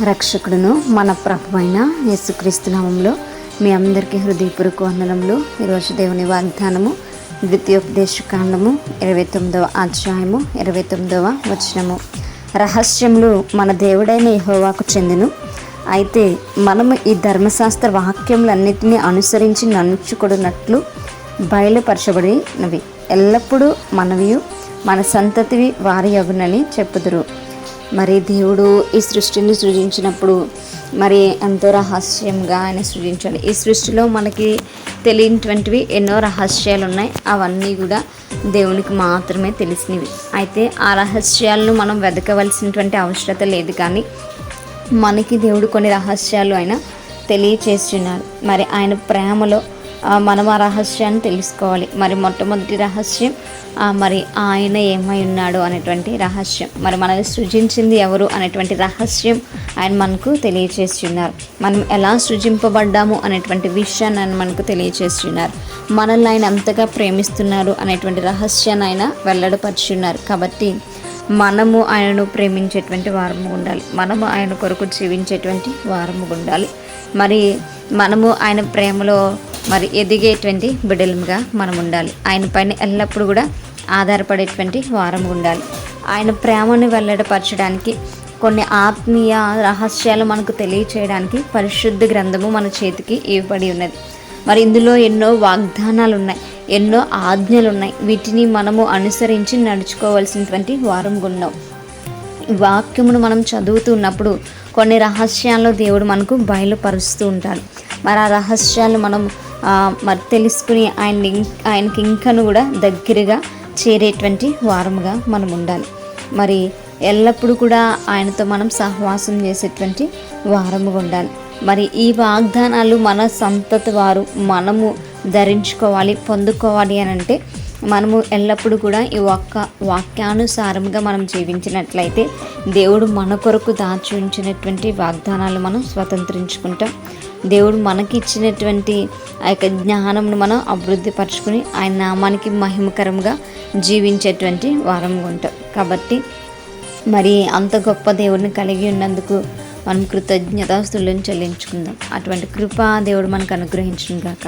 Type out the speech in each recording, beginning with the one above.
రక్షకుడును మన ప్రభువైన యేసుక్రీస్తు నామములో మీ అందరికీ హృదయపూర్వక వందనములు. ఈరోజు దేవుని వాగ్దానము ద్వితీయోపదేశకాండము 29వ అధ్యాయము 29వ వచనము. రహస్యములు మన దేవుడైన యెహోవాకు చెందును. అయితే మనము ఈ ధర్మశాస్త్ర వాక్యములన్నిటినీ అనుసరించి నడుచుకొనున్నట్లు బయలుపరచబడినవి ఎల్లప్పుడూ మనవియు మన సంతతివి వారి యగునని చెప్పుదురు. మరి దేవుడు ఈ సృష్టిని సృజించినప్పుడు మరి ఎంతో రహస్యంగా ఆయన సృజించాడు. ఈ సృష్టిలో మనకి తెలియనటువంటివి ఎన్నో రహస్యాలు ఉన్నాయి. అవన్నీ కూడా దేవునికి మాత్రమే తెలిసినవి. అయితే ఆ రహస్యాలను మనం వెతకవలసినటువంటి అవసరత లేదు, కానీ మనకి దేవుడు కొన్ని రహస్యాలు ఆయన తెలియచేస్తున్నాడు. మరి ఆయన ప్రేమలో మనం ఆ రహస్యాన్ని తెలుసుకోవాలి. మరి మొట్టమొదటి రహస్యం మరి ఆయన ఏమై ఉన్నాడు అనేటువంటి రహస్యం. మరి మనల్ని సృజించింది ఎవరు అనేటువంటి రహస్యం ఆయన మనకు తెలియచేస్తున్నారు. మనం ఎలా సృజింపబడ్డాము అనేటువంటి విషయాన్ని ఆయన మనకు తెలియచేస్తున్నారు. మనల్ని ఆయన ఎంతగా ప్రేమిస్తున్నారు అనేటువంటి రహస్యాన్ని ఆయన వెల్లడిపరుచున్నారు. కాబట్టి మనము ఆయనను ప్రేమించేటువంటి వారము ఉండాలి. మనము ఆయన కొరకు జీవించేటువంటి వారము ఉండాలి. మరి మనము ఆయన ప్రేమలో మరి ఎదిగేటువంటి బిడ్డలుగా మనం ఉండాలి. ఆయన పైన ఎల్లప్పుడూ కూడా ఆధారపడేటువంటి వారం ఉండాలి. ఆయన ప్రేమను వెల్లడిపరచడానికి కొన్ని ఆత్మీయ రహస్యాలు మనకు తెలియచేయడానికి పరిశుద్ధ గ్రంథము మన చేతికి ఇవ్వబడి ఉన్నది. మరి ఇందులో ఎన్నో వాగ్దానాలు ఉన్నాయి, ఎన్నో ఆజ్ఞలు ఉన్నాయి. వీటిని మనము అనుసరించి నడుచుకోవాల్సినటువంటి వారం ఉన్నాం. ఈ వాక్యమును మనం చదువుతున్నప్పుడు కొన్ని రహస్యాలను దేవుడు మనకు బయలుపరుస్తూ ఉంటాడు. మరి ఆ రహస్యాలను మనం మరి తెలుసుకుని ఆయనకి ఇంకను కూడా దగ్గరగా చేరేటువంటి వారముగా మనం ఉండాలి. మరి ఎల్లప్పుడూ కూడా ఆయనతో మనం సహవాసం చేసేటువంటి వారముగా ఉండాలి. మరి ఈ వాగ్దానాలు మన సంతతి వారు మనము ధరించుకోవాలి, పొందుకోవాలి అని అంటే మనము ఎల్లప్పుడూ కూడా ఈ వాక్యానుసారంగా మనం జీవించినట్లయితే దేవుడు మన కొరకు దాచి ఉంచినటువంటి వాగ్దానాలు మనం స్వతంత్రించుకుంటాం. దేవుడు మనకి ఇచ్చినటువంటి ఆ యొక్క జ్ఞానంను మనం అభివృద్ధి పరుచుకుని ఆయన నామానికి మహిమకరంగా జీవించేటువంటి వారంగా ఉంటాం. కాబట్టి మరి అంత గొప్ప దేవుడిని కలిగి ఉన్నందుకు మనం కృతజ్ఞతాస్తులను చెల్లించుకుందాం. అటువంటి కృప దేవుడు మనకు అనుగ్రహించును గాక.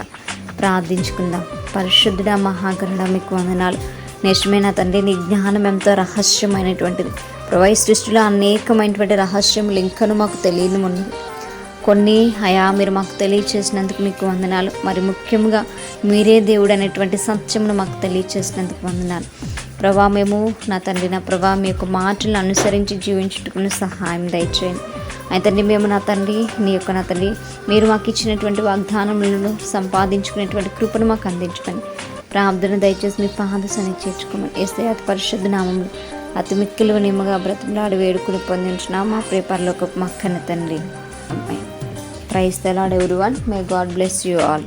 ప్రార్థించుకుందాం. పరిశుద్ధుడా మహాగణుడా మీకు వందనాలు. నిజమైన తండ్రి, నీ జ్ఞానం ఎంతో రహస్యమైనటువంటిది. ప్రభు, సృష్టిలో అనేకమైనటువంటి రహస్యములు ఇంకను మాకు తెలియని ఉన్నది. కొన్ని మీరు మాకు తెలియచేసినందుకు మీకు వందనాలు. మరి ముఖ్యంగా మీరే దేవుడు అనేటువంటి సత్యమును మాకు తెలియచేసినందుకు వందనాలు. ప్రభా, మేము నా తండ్రి, నా ప్రభా, మీ యొక్క మాటలను అనుసరించి జీవించుటకుని సహాయం దయచేయండి. అయితే మేము నా తండ్రి, నా తండ్రి, మీరు మాకు ఇచ్చినటువంటి వాగ్దానములను సంపాదించుకునేటువంటి కృపను మాకు అందించుకోండి. ప్రార్థన దయచేసి మీ పాద సన్నిధికి చేర్చుకోమని యేసయ్య అతి పరిశుద్ధ నామములో అతి మిక్కిలి నిమ్మగా బ్రతిమలాడి వేడుకుని పొందించిన మా ప్రియ పరలోకపు మా కన్న తండ్రి. Praise the Lord everyone. May God bless you all.